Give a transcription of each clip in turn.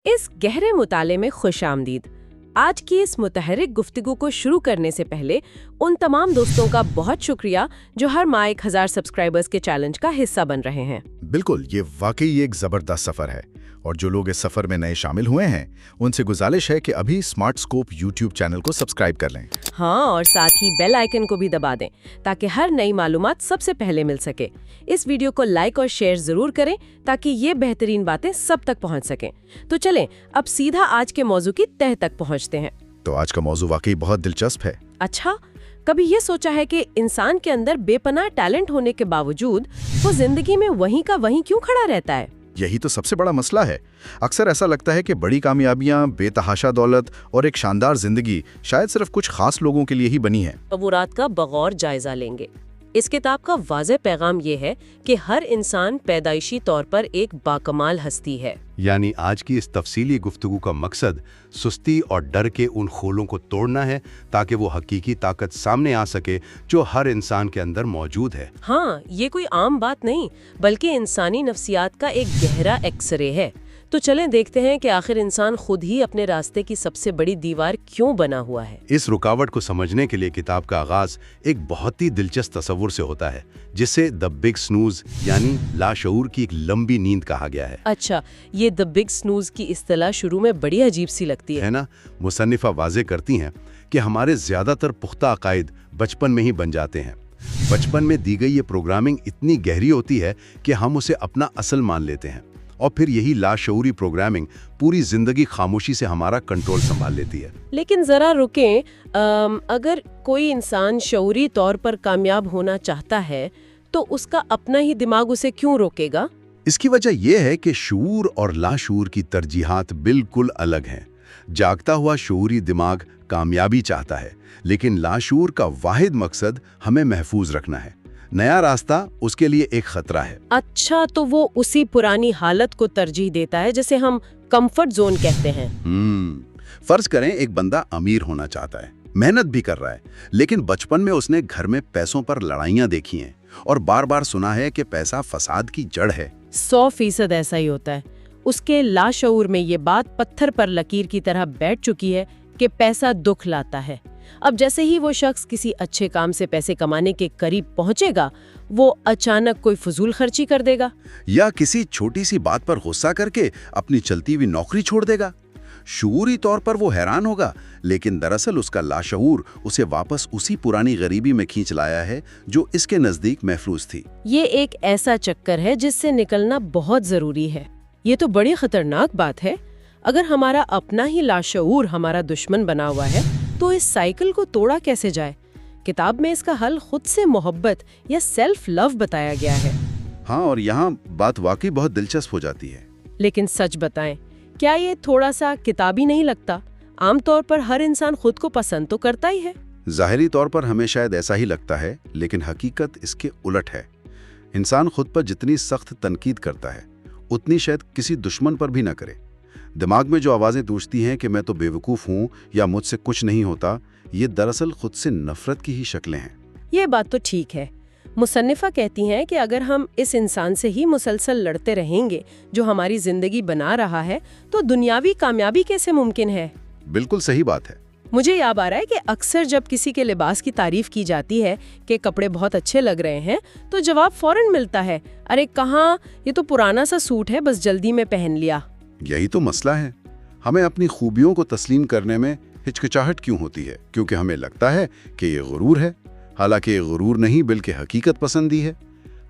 اس گہرے مطالعے میں خوش آمدید۔ آج کی اس متحرک گفتگو کو شروع کرنے سے پہلے ان تمام دوستوں کا بہت شکریہ جو ہر ماہ 1000 سبسکرائبرز کے چیلنج کا حصہ بن رہے ہیں۔ بالکل، یہ واقعی ایک زبردست سفر ہے، اور جو لوگ اس سفر میں نئے شامل ہوئے ہیں ان سے گزارش ہے کہ ابھی اسمارٹ اسکوپ یوٹیوب چینل کو سبسکرائب کر لیں۔ ہاں، اور ساتھ ہی بیل آئیکن کو بھی دبا دیں تاکہ ہر نئی معلومات سب سے پہلے مل سکے۔ اس ویڈیو کو لائک اور شیئر ضرور کریں تاکہ یہ بہترین باتیں سب تک پہنچ سکیں۔ تو چلیں اب سیدھا آج کے موضوع کی تہہ تک پہنچتے ہیں۔ تو آج کا موضوع واقعی بہت دلچسپ ہے۔ اچھا، کبھی یہ سوچا ہے کہ انسان کے اندر بے پناہ ٹیلنٹ ہونے کے باوجود وہ زندگی میں وہیں کا وہیں کیوں کھڑا رہتا ہے؟ یہی تو سب سے بڑا مسئلہ ہے۔ اکثر ایسا لگتا ہے کہ بڑی کامیابیاں، بے تحاشا دولت اور ایک شاندار زندگی شاید صرف کچھ خاص لوگوں کے لیے ہی بنی ہے۔ تصورات کا بغور جائزہ لیں گے۔ اس کتاب کا واضح پیغام یہ ہے کہ ہر انسان پیدائشی طور پر ایک باکمال ہستی ہے۔ یعنی آج کی اس تفصیلی گفتگو کا مقصد سستی اور ڈر کے ان خولوں کو توڑنا ہے تاکہ وہ حقیقی طاقت سامنے آ سکے جو ہر انسان کے اندر موجود ہے۔ ہاں، یہ کوئی عام بات نہیں بلکہ انسانی نفسیات کا ایک گہرا ایکس رے ہے۔ تو چلیں دیکھتے ہیں کہ آخر انسان خود ہی اپنے راستے کی سب سے بڑی دیوار کیوں بنا ہوا ہے۔ اس رکاوٹ کو سمجھنے کے لیے کتاب کا آغاز ایک بہت ہی دلچسپ تصور سے ہوتا ہے جسے دی بگ سنوز یعنی لاشعور کی ایک لمبی نیند کہا گیا ہے۔ اچھا، یہ دی بگ سنوز کی اصطلاح شروع میں بڑی عجیب سی لگتی ہے نا؟ مصنفہ واضح کرتی ہیں کہ ہمارے زیادہ تر پختہ عقائد بچپن میں ہی بن جاتے ہیں۔ بچپن میں دی گئی یہ پروگرامنگ اتنی گہری ہوتی ہے کہ ہم اسے اپنا اصل مان لیتے ہیں، اور پھر یہی لاشعوری پروگرامنگ پوری زندگی خاموشی سے ہمارا کنٹرول سنبھال لیتی ہے۔ لیکن ذرا رکیں، اگر کوئی انسان شعوری طور پر کامیاب ہونا چاہتا ہے تو اس کا اپنا ہی دماغ اسے کیوں روکے گا؟ اس کی وجہ یہ ہے کہ شعور اور لاشعور کی ترجیحات بالکل الگ ہیں۔ جاگتا ہوا شعوری دماغ کامیابی چاہتا ہے، لیکن لاشعور کا واحد مقصد ہمیں محفوظ رکھنا ہے۔ نیا راستہ اس کے لیے ایک خطرہ ہے۔ اچھا، تو وہ اسی پرانی حالت کو ترجیح دیتا ہے جسے ہم کمفرٹ زون کہتے ہیں۔ فرض کریں ایک بندہ امیر ہونا چاہتا ہے، محنت بھی کر رہا ہے، لیکن بچپن میں اس نے گھر میں پیسوں پر لڑائیاں دیکھی ہیں اور بار بار سنا ہے کہ پیسہ فساد کی جڑ ہے۔ 100% ایسا ہی ہوتا ہے۔ اس کے لاشعور میں یہ بات پتھر پر لکیر کی طرح بیٹھ چکی ہے کہ پیسہ دکھ لاتا ہے۔ اب جیسے ہی وہ شخص کسی اچھے کام سے پیسے کمانے کے قریب پہنچے گا، وہ اچانک کوئی فضول خرچی کر دے گا، یا کسی چھوٹی سی بات پر غصہ کر کے اپنی چلتی ہوئی نوکری چھوڑ دے گا۔ شعوری طور پر وہ حیران ہوگا، لیکن دراصل اس کا لاشعور اسے واپس اسی پرانی غریبی میں کھینچ لایا ہے جو اس کے نزدیک محفوظ تھی۔ یہ ایک ایسا چکر ہے جس سے نکلنا بہت ضروری ہے۔ یہ تو بڑی خطرناک بات ہے۔ اگر ہمارا اپنا ہی لاشعور ہمارا دشمن بنا ہوا ہے تو اس سائیکل کو توڑا کیسے جائے؟ کتاب میں اس کا حل خود سے محبت یا سیلف لو بتایا گیا ہے۔ ہاں، اور یہاں بات واقعی بہت دلچسپ ہو جاتی ہے۔ لیکن سچ بتائیں، کیا یہ تھوڑا سا کتابی نہیں لگتا؟ عام طور پر ہر انسان خود کو پسند تو کرتا ہی ہے۔ ظاہری طور پر ہمیں شاید ایسا ہی لگتا ہے، لیکن حقیقت اس کے الٹ ہے۔ انسان خود پر جتنی سخت تنقید کرتا ہے اتنی شاید کسی دشمن پر بھی نہ کرے۔ دماغ میں جو آوازیں گونجتی ہیں کہ میں تو بے وقوف ہوں یا مجھ سے کچھ نہیں ہوتا، یہ دراصل خود سے نفرت کی ہی شکلیں ہیں۔ یہ بات تو ٹھیک ہے۔ مصنفہ کہتی ہیں کہ اگر ہم اس انسان سے ہی مسلسل لڑتے رہیں گے جو ہماری زندگی بنا رہا ہے تو دنیاوی کامیابی کیسے ممکن ہے؟ بالکل صحیح بات ہے۔ مجھے یاد آ رہا ہے کہ اکثر جب کسی کے لباس کی تعریف کی جاتی ہے کہ کپڑے بہت اچھے لگ رہے ہیں تو جواب فوراً ملتا ہے، ارے کہاں، یہ تو پرانا سا سوٹ ہے، بس جلدی میں پہن لیا۔ یہی تو مسئلہ ہے۔ ہمیں اپنی خوبیوں کو تسلیم کرنے میں ہچکچاہٹ کیوں ہوتی ہے؟ کیونکہ ہمیں لگتا ہے کہ یہ غرور ہے، حالانکہ یہ غرور نہیں بلکہ حقیقت پسندی ہے۔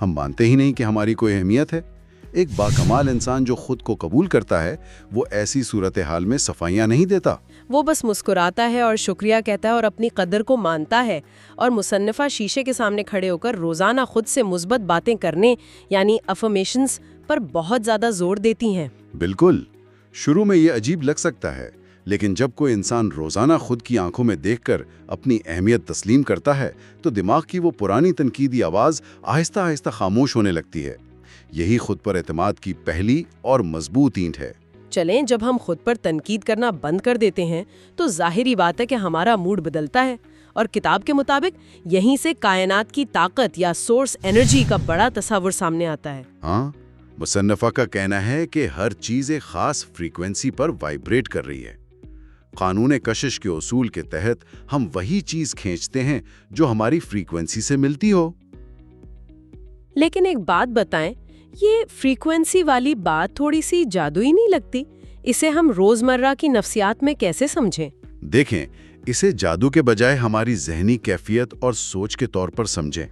ہم مانتے ہی نہیں کہ ہماری کوئی اہمیت ہے۔ ایک باکمال انسان جو خود کو قبول کرتا ہے وہ ایسی صورتحال میں صفائیاں نہیں دیتا، وہ بس مسکراتا ہے اور شکریہ کہتا ہے اور اپنی قدر کو مانتا ہے۔ اور مصنفہ شیشے کے سامنے کھڑے ہو کر روزانہ خود سے مثبت باتیں کرنے یعنی افرمیشنز پر بہت زیادہ زور دیتی ہیں۔ بالکل، شروع میں یہ عجیب لگ سکتا ہے، لیکن جب کوئی انسان روزانہ خود کی آنکھوں میں دیکھ کر اپنی اہمیت تسلیم کرتا ہے تو دماغ کی وہ پرانی تنقیدی آواز آہستہ آہستہ خاموش ہونے لگتی ہے۔ یہی خود پر اعتماد کی پہلی اور مضبوط اینٹ ہے۔ چلیں، جب ہم خود پر تنقید کرنا بند کر دیتے ہیں تو ظاہری بات ہے کہ ہمارا موڈ بدلتا ہے، اور کتاب کے مطابق یہیں سے کائنات کی طاقت یا سورس انرجی کا بڑا تصور سامنے آتا ہے۔ ہاں، मुसन्नफ़ा का कहना है कि हर चीज़ एक ख़ास फ्रीक्वेंसी पर वाइब्रेट कर रही है। कानून कशिश के उसूल के तहत हम वही चीज़ खींचते हैं जो हमारी फ्रीक्वेंसी से मिलती हो। लेकिन एक बात बताएं, ये फ्रीक्वेंसी वाली बात थोड़ी सी जादुई नहीं लगती? इसे हम रोजमर्रा की नफ्सियात में कैसे समझें? देखें, इसे जादू के बजाय हमारी ज़हनी कैफियत और सोच के तौर पर समझें।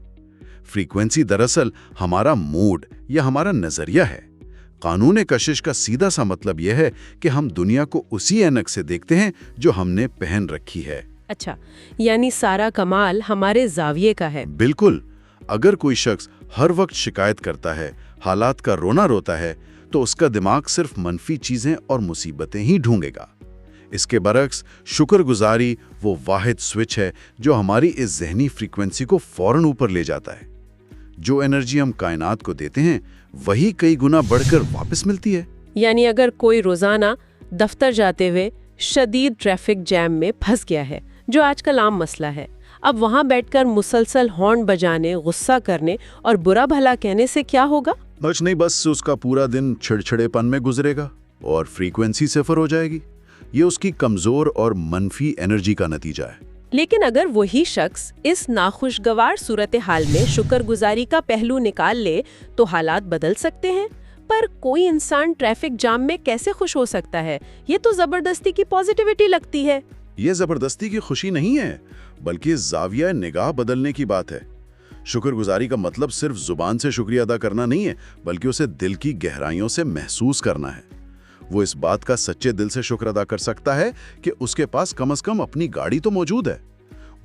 फ्रीक्वेंसी दरअसल हमारा मूड या हमारा नज़रिया है। कानून कशिश का सीधा सा मतलब यह है कि हम दुनिया को उसी ऐनक से देखते हैं जो हमने पहन रखी है। अच्छा, यानी सारा कमाल हमारे ज़ाविये का है। बिल्कुल। अगर कोई शख्स हर वक्त शिकायत करता है, हालात का रोना रोता है, तो उसका दिमाग सिर्फ मनफी चीज़ें और मुसीबतें ही ढूंढेगा। इसके बरक्स शुक्रगुजारी वो वाहिद स्विच है जो हमारी इस ज़हनी फ्रीक्वेंसी को फौरन ऊपर ले जाता है। जो एनर्जी हम कायनात को देते हैं वही कई गुना बढ़कर वापस मिलती है। यानी अगर कोई रोजाना दफ्तर जाते हुए शदीद ट्रैफिक जैम में फंस गया है, जो आजकल आम मसला है, अब वहां बैठकर मुसलसल हॉर्न बजाने, गुस्सा करने और बुरा भला कहने से क्या होगा? कुछ नहीं, बस उसका पूरा दिन छिड़छिड़ेपन में गुजरेगा और फ्रीक्वेंसी सिफर हो जाएगी। ये उसकी कमजोर और मनफी एनर्जी का नतीजा है। लेकिन अगर वही शख्स इस नाखुशगवार सूरत हाल में शुक्रगुजारी का पहलू निकाल ले तो हालात बदल सकते हैं। पर कोई इंसान ट्रैफिक जाम में कैसे खुश हो सकता है? ये तो जबरदस्ती की पॉजिटिविटी लगती है। ये जबरदस्ती की खुशी नहीं है, बल्कि जाविया निगाह बदलने की बात है। शुक्रगुजारी का मतलब सिर्फ जुबान से शुक्रिया अदा करना नहीं है, बल्कि उसे दिल की गहराइयों से महसूस करना है। वो इस बात का सच्चे दिल से शुक्र अदा कर सकता है कि उसके पास कम से कम अपनी गाड़ी तो मौजूद है।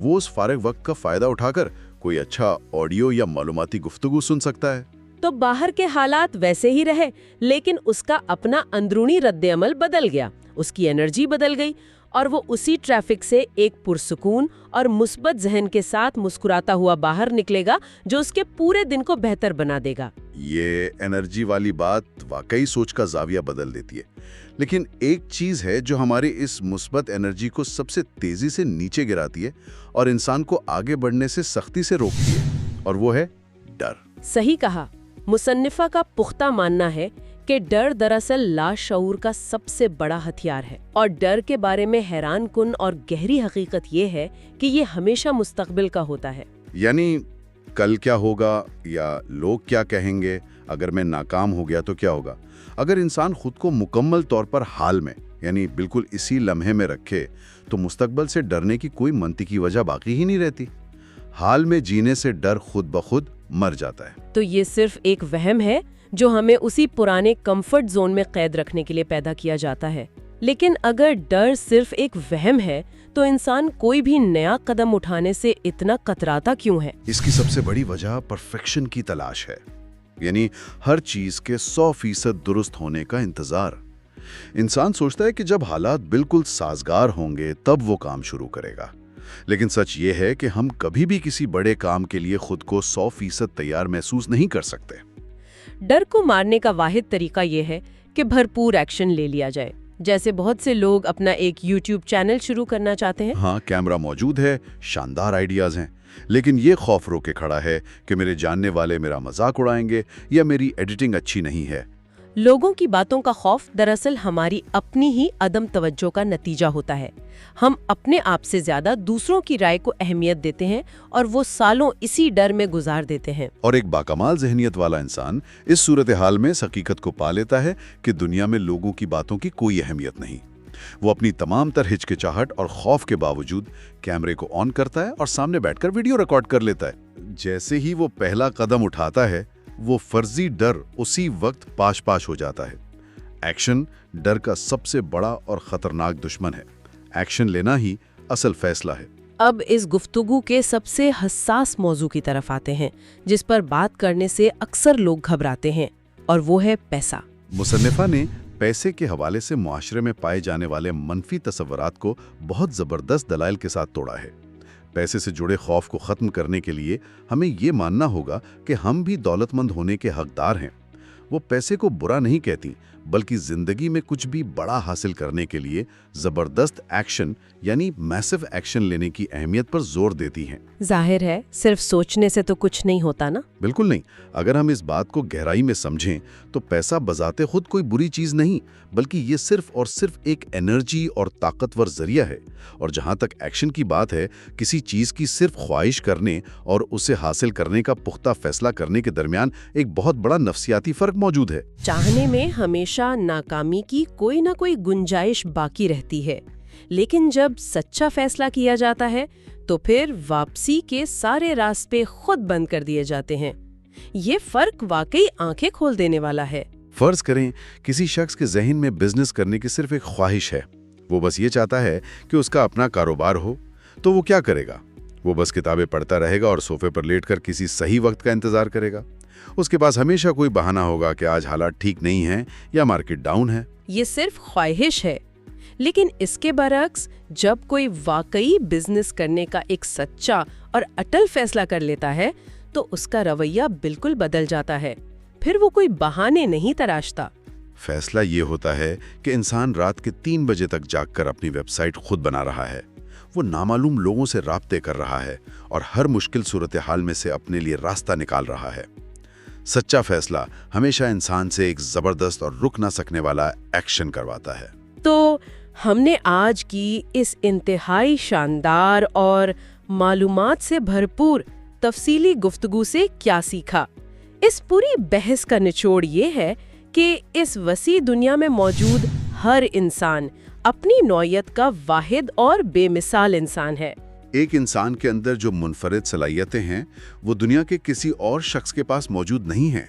वो उस फारिग वक्त का फायदा उठाकर कोई अच्छा ऑडियो या मालूमाती गुफ्तगू सुन सकता है। तो बाहर के हालात वैसे ही रहे, लेकिन उसका अपना अंदरूनी रद्द-ए-अमल बदल गया, उसकी एनर्जी बदल गई और वो उसी ट्रैफिक से एक पुरसुकून और मुस्बत जहन के साथ मुस्कुराता हुआ बाहर निकलेगा, जो उसके पूरे दिन को बेहतर बना देगा। ये एनर्जी वाली बात वाकई सोच का जाविया बदल देती है। लेकिन एक चीज है जो हमारी इस मुस्बत एनर्जी को सबसे तेजी से नीचे गिराती है और इंसान को आगे बढ़ने से सख्ती से रोकती है, और वो है डर। सही कहा। मुसन्निफा का पुख्ता मानना है कि डर दरअसल लाशऊर का सबसे बड़ा हथियार है, और डर के बारे में हैरान कुन और गहरी हकीकत ये है कि ये हमेशा मुस्तकबिल का होता है। यानी कल क्या होगा या लोग क्या कहेंगे, अगर मैं नाकाम हो गया तो क्या होगा। अगर इंसान खुद को मुकम्मल तौर पर हाल में, यानी बिल्कुल इसी लम्हे में रखे, तो मुस्तकबिल से डरने की कोई मंतिकी वजह बाकी ही नहीं रहती। हाल में जीने से डर खुद ब खुद मर जाता है। तो ये सिर्फ एक वहम है जो हमें उसी पुराने कंफर्ट जोन में कैद रखने के लिए पैदा किया जाता है। लेकिन अगर डर सिर्फ एक वहम है तो इंसान कोई भी नया कदम उठाने से इतना कतराता क्यों है? इसकी सबसे बड़ी वजह परफेक्शन की तलाश है, यानी हर चीज के 100% दुरुस्त होने का इंतजार। इंसान सोचता है कि जब हालात बिल्कुल साजगार होंगे तब वो काम शुरू करेगा। लेकिन सच ये है कि हम कभी भी किसी बड़े काम के लिए खुद को 100% तैयार महसूस नहीं कर सकते। डर को मारने का वाहिद तरीका ये है कि भरपूर एक्शन ले लिया जाए। जैसे बहुत से लोग अपना एक YouTube चैनल शुरू करना चाहते हैं। हाँ, कैमरा मौजूद है, शानदार आइडियाज हैं, लेकिन ये खौफ रोके खड़ा है कि मेरे जानने वाले मेरा मजाक उड़ाएंगे या मेरी एडिटिंग अच्छी नहीं है। लोगों की बातों का खौफ दरअसल हमारी अपनी ही अदम तवज्जो का नतीजा होता है। हम अपने आप से ज्यादा दूसरों की राय को अहमियत देते हैं और वो सालों इसी डर में गुजार देते हैं। और एक बाकमाल जहनियत वाला इंसान इस सूरत हाल में इस हकीकत को पा लेता है कि दुनिया में लोगों की बातों की कोई अहमियत नहीं। वो अपनी तमाम तर हिचकिचाहट और खौफ के बावजूद कैमरे को ऑन करता है और सामने बैठकर वीडियो रिकॉर्ड कर लेता है। जैसे ही वो पहला कदम उठाता है, वो फर्जी डर उसी वक्त पाश पाश हो जाता है। एक्शन डर का सबसे बड़ा और खतरनाक दुश्मन है। एक्शन लेना ही असल फैसला है। अब इस गुफ्तगू के सबसे हसास मौजू की तरफ आते हैं, जिस पर बात करने से अक्सर लोग घबराते हैं, और वो है पैसा। मुसन्निफा ने पैसे के हवाले से मुआशरे में पाए जाने वाले मनफी तसव्वुरात को बहुत ज़बरदस्त दलाइल के साथ तोड़ा है। पैसे से जुड़े खौफ को ख़त्म करने के लिए हमें ये मानना होगा कि हम भी दौलतमंद होने के हकदार हैं। वो पैसे को बुरा नहीं कहती, बल्कि जिंदगी में कुछ भी बड़ा हासिल करने के लिए जबरदस्त एक्शन यानी मैसिव एक्शन लेने की अहमियत पर जोर देती हैं। जाहिर है, सिर्फ सोचने से तो कुछ नहीं होता ना। बिल्कुल नहीं। अगर हम इस बात को गहराई में समझें तो पैसा बजाते खुद कोई बुरी चीज नहीं, बल्कि ये सिर्फ और सिर्फ एक एनर्जी और ताकतवर जरिया है। और जहां तक एक्शन की बात है, किसी चीज की सिर्फ ख्वाहिश करने और उसे हासिल करने का पुख्ता फैसला करने के दरमियान एक बहुत बड़ा नफ्सियाती फर्क मौजूद है। चाहने में हमेशा नाकामी की कोई ना कोई गुंजाइश बाकी रहती है, लेकिन जब सच्चा फैसला किया जाता है तो फिर वापसी के सारे रास्ते खुद बंद कर दिए जाते हैं। ये फर्क वाकई आंखें खोल देने वाला है। फर्ज करें किसी शख्स के जहन में बिजनेस करने की सिर्फ एक ख्वाहिश है, वो बस ये चाहता है कि उसका अपना कारोबार हो, तो वो क्या करेगा? वो बस किताबें पढ़ता रहेगा और सोफे पर लेटकर किसी सही वक्त का इंतजार करेगा। उसके पास हमेशा कोई बहाना होगा कि आज हालात ठीक नहीं हैं या मार्केट डाउन है। ये सिर्फ ख्वाहिश है, लेकिन इसके बरक्स जब कोई वाकई बिजनेस करने का एक सच्चा और अटल फैसला कर लेता है तो उसका रवैया बिल्कुल बदल जाता है। फिर वो कोई बहाने नहीं तराशता। फैसला ये होता है कि इंसान रात के 3 बजे तक जागकर अपनी वेबसाइट खुद बना रहा है। वो नामालूम लोगों से राब्ते कर रहा है और हर मुश्किल सूरत हाल में से अपने लिए रास्ता निकाल रहा है। सच्चा फैसला हमेशा इंसान से एक जबरदस्त और रुक ना सकने वाला एक्शन करवाता है। तो हमने आज की इस इंतहाई शानदार और मालूमात से भरपूर तफसीली गुफ्तगू से क्या सीखा? इस पूरी बहस का निचोड़ ये है कि इस वसी दुनिया में मौजूद हर इंसान अपनी नौयत का वाहिद और बेमिसाल इंसान है। एक इंसान के अंदर जो मुनफरिद सलाहियतें हैं वो दुनिया के किसी और शख्स के पास मौजूद नहीं हैं।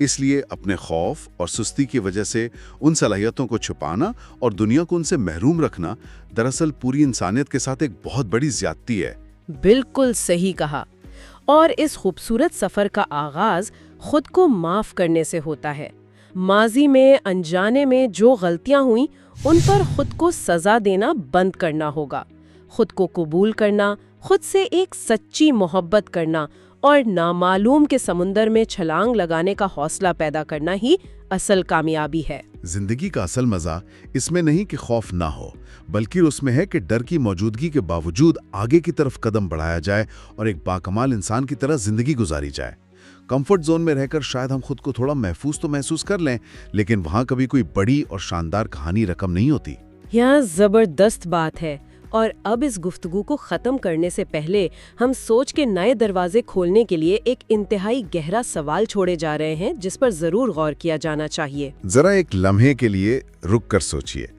इसलिए अपने खौफ और सुस्ती की वजह से उन सलाहियतों को छुपाना और दुनिया को उनसे महरूम रखना दरअसल पूरी इंसानियत के साथ एक बहुत बड़ी ज्यादती है। बिल्कुल सही कहा। और इस खूबसूरत सफर का आगाज खुद को माफ करने से होता है। माजी में अनजाने में जो गलतियां हुई उन पर खुद को सजा देना बंद करना होगा। खुद को कबूल करना, खुद से एक सच्ची मोहब्बत करना और नामालूम के समुंदर में छलांग लगाने का हौसला पैदा करना ही असल कामयाबी है। जिंदगी का असल मजा इसमें नहीं कि खौफ ना हो, बल्कि उसमें है कि डर की मौजूदगी के बावजूद आगे की तरफ कदम बढ़ाया जाए और एक बाकमाल इंसान की तरह जिंदगी गुजारी जाए। कंफर्ट जोन में रहकर शायद हम खुद को थोड़ा महफूज तो महसूस कर लें, लेकिन वहां कभी कोई बड़ी और शानदार कहानी रकम नहीं होती। यहाँ जबरदस्त बात है। और अब इस गुफ्तगू को ख़त्म करने से पहले हम सोच के नए दरवाजे खोलने के लिए एक इंतहाई गहरा सवाल छोड़े जा रहे हैं जिस पर ज़रूर गौर किया जाना चाहिए। जरा एक लम्हे के लिए रुक कर सोचिए,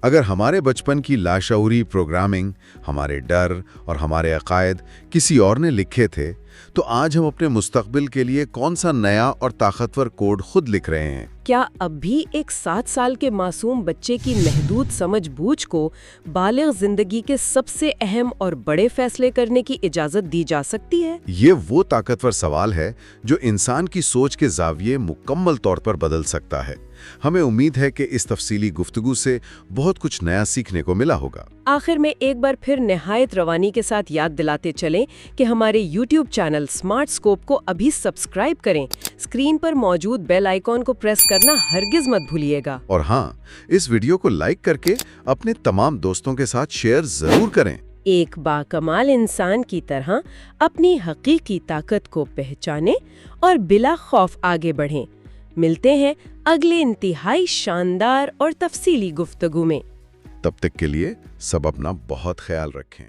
अगर हमारे बचपन की लाशऊरी प्रोग्रामिंग, हमारे डर और हमारे अकायद किसी और ने लिखे थे, तो आज हम अपने मुस्तकबिल के लिए कौन सा नया और ताकतवर कोड खुद लिख रहे हैं? क्या अब भी एक 7 साल के मासूम बच्चे की महदूद समझ-बूझ को बालिग जिंदगी के सबसे अहम और बड़े फैसले करने की इजाजत दी जा सकती है? ये वो ताकतवर सवाल है जो इंसान की सोच के जाविये मुकम्मल तौर पर बदल सकता है। हमें उम्मीद है कि इस तफसीली गुफ्तगू से बहुत कुछ नया सीखने को मिला होगा। आखिर में एक बार फिर निहायत रवानी के साथ याद दिलाते चलें कि हमारे YouTube चैनल स्मार्ट स्कोप को अभी सब्सक्राइब करें। स्क्रीन पर मौजूद बेल आइकॉन को प्रेस करना हरगिज मत भूलिएगा। और हाँ, इस वीडियो को लाइक करके अपने तमाम दोस्तों के साथ शेयर जरूर करें। एक बाकमाल इंसान की तरह अपनी हकीकी ताकत को पहचानें और बिला खौफ आगे बढ़ें। मिलते हैं अगले इंतहाई शानदार और तफसीली गुफ्तगू में। तब तक के लिए सब अपना बहुत ख्याल रखें।